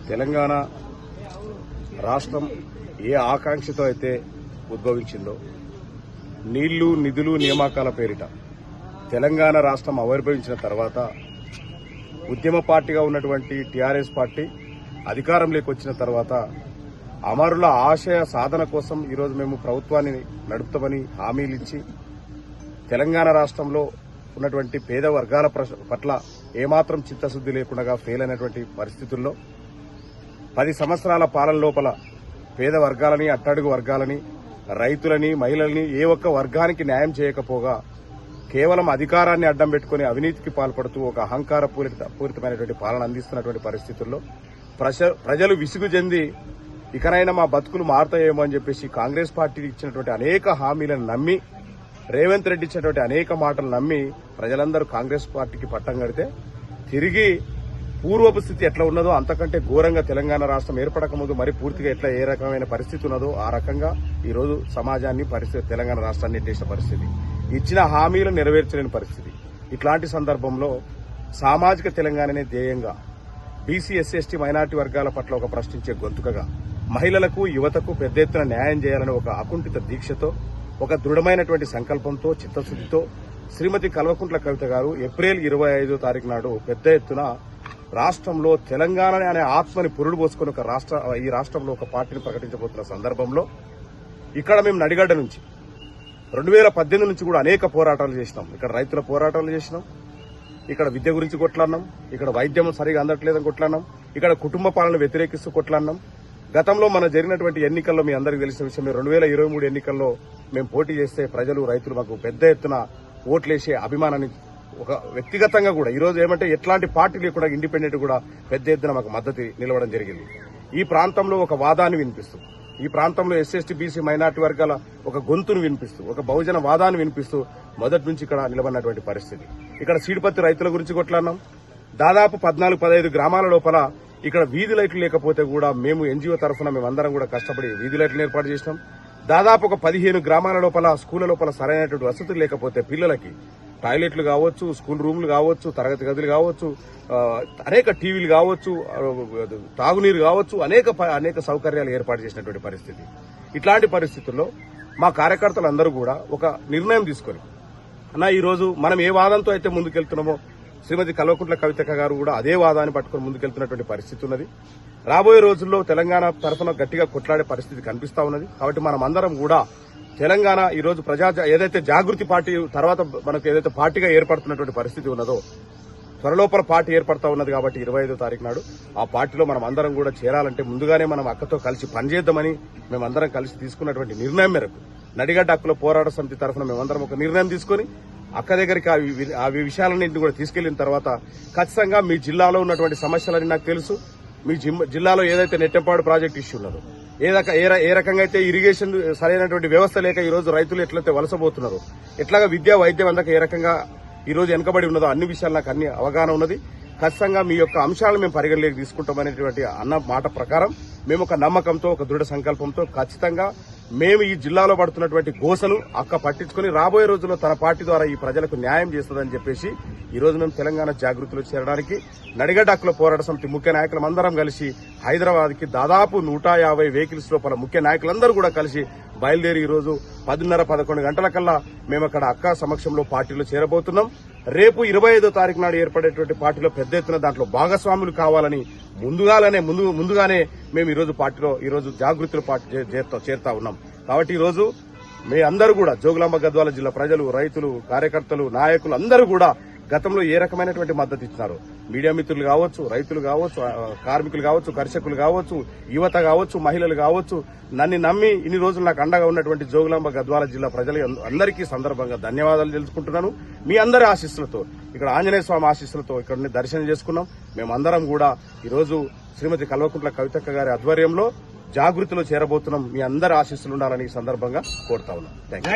తెలంగాణ రాష్ట్రం ఏ ఆకాంక్షతో అయితే ఉద్భవించిందో నీళ్లు నిధులు నియామకాల పేరిట తెలంగాణ రాష్ట్రం ఆవిర్భవించిన తర్వాత ఉద్యమ పార్టీగా ఉన్నటువంటి టీఆర్ఎస్ పార్టీ అధికారంలోకి వచ్చిన తర్వాత అమరుల ఆశయ సాధన కోసం ఈరోజు మేము ప్రభుత్వాన్ని నడుపుతామని హామీలు ఇచ్చి తెలంగాణ రాష్ట్రంలో ఉన్నటువంటి పేద వర్గాల పట్ల ఏమాత్రం చిత్తశుద్ది లేకుండా ఫెయిల్ అయినటువంటి పరిస్థితుల్లో 10 సంవత్సరాల పాలన లోపల పేద వర్గాలని అట్టడుగు వర్గాలని రైతులని మహిళల్ని ఏ ఒక్క వర్గానికి న్యాయం చేయకపోగా కేవలం అధికారాన్ని అడ్డం పెట్టుకుని అవినీతికి పాల్పడుతూ ఒక అహంకార పూరితమైనటువంటి పాలన అందిస్తున్నటువంటి పరిస్థితుల్లో ప్రజలు విసుగు చెంది ఇకనైనా మా బతుకులు మారుతాయేమో అని చెప్పేసి కాంగ్రెస్ పార్టీ ఇచ్చినటువంటి అనేక హామీలను నమ్మి రేవంత్ రెడ్డి ఇచ్చినటువంటి అనేక మాటలు నమ్మి ప్రజలందరూ కాంగ్రెస్ పార్టీకి పట్టం కడితే తిరిగి పూర్వపు స్థితి ఎట్లా ఉన్నదో అంతకంటే ఘోరంగా తెలంగాణ రాష్ట్రం ఏర్పడక ముందు మరి పూర్తిగా ఎట్లా ఏ రకమైన పరిస్థితి ఉన్నదో ఆ రకంగా ఈరోజు సమాజాన్ని తెలంగాణ రాష్ట్రాన్ని ఎట్టేసిన పరిస్థితి, ఇచ్చిన హామీలు నెరవేర్చలేని పరిస్థితి. ఇట్లాంటి సందర్భంలో సామాజిక తెలంగాణనే ధ్యేయంగా బీసీ ఎస్సీ ఎస్టీ మైనార్టీ వర్గాల పట్ల ఒక ప్రశ్నించే గొంతుకగా మహిళలకు యువతకు పెద్ద ఎత్తున న్యాయం చేయాలని ఒక అకుంఠిత దీక్షతో ఒక దృఢమైనటువంటి సంకల్పంతో చిత్తశుద్దితో శ్రీమతి కల్వకుంట్ల కవిత గారు ఏప్రిల్ 25వ తారీఖు నాడు పెద్ద ఎత్తున రాష్ట్రంలో తెలంగాణ అనే ఆత్మని పురుడు పోసుకుని ఈ రాష్ట్రంలో ఒక పార్టీని ప్రకటించబోతున్న సందర్భంలో ఇక్కడ మేము నడిగడ్డ నుంచి 2018 నుంచి కూడా అనేక పోరాటాలు చేసినాం. ఇక్కడ రైతుల పోరాటాలు చేసినాం, ఇక్కడ విద్య గురించి కొట్లాడినాం, ఇక్కడ వైద్యం సరిగా అందట్లేదని కొట్లాడినాం, ఇక్కడ కుటుంబ పాలన వ్యతిరేకిస్తూ కొట్లాడినాం. గతంలో మన జరిగినటువంటి ఎన్నికల్లో మీ అందరికీ తెలిసిన విషయం 2023 ఎన్నికల్లో మేము పోటీ చేస్తే ప్రజలు రైతులు మాకు పెద్ద ఎత్తున ఓట్లేసే అభిమానాన్ని ఒక వ్యక్తిగతంగా కూడా ఈరోజు ఏమంటే ఎట్లాంటి పార్టీ లేకుండా ఇండిపెండెంట్ కూడా పెద్ద ఎత్తున మాకు మద్దతు నిలవడం జరిగింది. ఈ ప్రాంతంలో ఒక వాదాన్ని వినిపిస్తూ, ఈ ప్రాంతంలో ఎస్సీ బీసీ మైనార్టీ వర్గాల ఒక గొంతును వినిపిస్తూ, ఒక బహుజన వాదాన్ని వినిపిస్తూ మొదటి నుంచి ఇక్కడ నిలబడినటువంటి పరిస్థితి. ఇక్కడ సీడిపత్తి రైతుల గురించి కొట్లాడినాం. దాదాపు 14-15 గ్రామాల లోపల ఇక్కడ వీధి లైట్లు లేకపోతే కూడా మేము ఎన్జీఓ తరఫున మేమందరం కూడా కష్టపడి వీధి లైట్లు ఏర్పాటు చేసినాం. దాదాపు ఒక 15 గ్రామాల లోపల స్కూళ్ల లోపల సరైనటువంటి వసతులు లేకపోతే పిల్లలకి టాయిలెట్లు కావచ్చు, స్కూల్ రూమ్లు కావచ్చు, తరగతి గదులు కావచ్చు, అనేక టీవీలు కావచ్చు, తాగునీరు కావచ్చు, అనేక సౌకర్యాలు ఏర్పాటు చేసినటువంటి పరిస్థితి. ఇట్లాంటి పరిస్థితుల్లో మా కార్యకర్తలందరూ కూడా ఒక నిర్ణయం తీసుకొని అన్న ఈరోజు మనం ఏ వాదంతో అయితే ముందుకెళ్తున్నామో శ్రీమతి కల్వకుంట్ల కవిత గారు కూడా అదే వాదాన్ని పట్టుకుని ముందుకెళ్తున్నటువంటి పరిస్థితి ఉన్నది. రాబోయే రోజుల్లో తెలంగాణ తరఫున గట్టిగా కొట్లాడే పరిస్థితి కనిపిస్తా ఉన్నది. కాబట్టి మనం అందరం కూడా తెలంగాణ ఈరోజు ఏదైతే జాగృతి పార్టీ తర్వాత మనకు ఏదైతే పార్టీగా ఏర్పడుతున్నటువంటి పరిస్థితి ఉన్నదో త్వరలోపల పార్టీ ఏర్పడతా ఉన్నది. కాబట్టి 25వ తారీఖు నాడు ఆ పార్టీలో మనం అందరం కూడా చేరాలంటే ముందుగానే మనం అక్కతో కలిసి పనిచేద్దామని మేమందరం కలిసి తీసుకున్నటువంటి నిర్ణయం మేరకు నడిగడ్డ హక్కుల పోరాట సమితి తరఫున మేమందరం ఒక నిర్ణయం తీసుకుని అక్క దగ్గరికి ఆ విషయాలన్నింటినీ కూడా తీసుకెళ్లిన తర్వాత ఖచ్చితంగా మీ జిల్లాలో ఉన్నటువంటి సమస్యలని నాకు తెలుసు. మీ జిల్లాలో ఏదైతే నెట్టెంపాడు ప్రాజెక్టు ఇష్యూ ఉన్నదో, ఏ రకంగా అయితే ఇరిగేషన్ సరైనటువంటి వ్యవస్థ లేక ఈ రోజు రైతులు ఎట్లయితే వలసపోతున్నారో, ఎట్లాగా విద్యా వైద్యం అందక ఏ రకంగా ఈ రోజు వెనుకబడి ఉన్నదో అన్ని విషయాలు నాకు అన్ని అవగాహన ఉన్నది. ఖచ్చితంగా మీ యొక్క అంశాలను మేము పరిగణలోకి తీసుకుంటామనేటువంటి అన్న మాట ప్రకారం మేము ఒక నమ్మకంతో ఒక దృఢ సంకల్పంతో ఖచ్చితంగా మేము ఈ జిల్లాలో పడుతున్నటువంటి గోసను అక్క పట్టించుకుని రాబోయే రోజుల్లో తన పార్టీ ద్వారా ఈ ప్రజలకు న్యాయం చేస్తుందని చెప్పేసి ఈ రోజు మేము తెలంగాణ జాగృతిలో చేరడానికి నడిగడ్డ హక్కుల పోరాట సమితి ముఖ్య నాయకులందరం కలిసి హైదరాబాద్ కి దాదాపు 150 వెహికల్స్ లోపల ముఖ్య నాయకులందరూ కూడా కలిసి బయలుదేరి ఈ రోజు 10:30-11 గంటల కల్లా మేము అక్కడ అక్క సమక్షంలో పార్టీలో చేరబోతున్నాం. రేపు 25వ తారీఖు నాడు ఏర్పడేటువంటి పార్టీలో పెద్ద ఎత్తున దాంట్లో భాగస్వాములు కావాలని ముందుగానే మేము ఈ రోజు పార్టీలో ఈ రోజు జాగృతిలో చేరుతా ఉన్నాం. కాబట్టి ఈ రోజు మీ అందరూ కూడా జోగులాంబ గద్వాల జిల్లా ప్రజలు, రైతులు, కార్యకర్తలు, నాయకులు అందరూ కూడా గతంలో ఏ రకమైనటువంటి మద్దతు ఇచ్చినారు, మీడియా మిత్రులు కావచ్చు, రైతులు కావచ్చు, కార్మికులు కావచ్చు, కర్షకులు కావచ్చు, యువత కావచ్చు, మహిళలు కావచ్చు, నన్ను నమ్మి ఇన్ని రోజులు నాకు అండగా ఉన్నటువంటి జోగులాంబ గద్వాల జిల్లా ప్రజలు అందరికీ సందర్భంగా ధన్యవాదాలు తెలుసుకుంటున్నాను. మీ అందరి ఆశీస్సులతో ఇక్కడ ఆంజనేయ స్వామి ఆశీస్సులతో ఇక్కడ దర్శనం చేసుకున్నాం. మేమందరం కూడా ఈరోజు శ్రీమతి కల్వకుంట్ల కవితక్క గారి ఆధ్వర్యంలో జాగృతిలో చేరబోతున్నాం. మీ అందరి ఆశీస్సులు ఉండాలని ఈ సందర్భంగా కోరుతా ఉన్నాం. థాంక్యూ.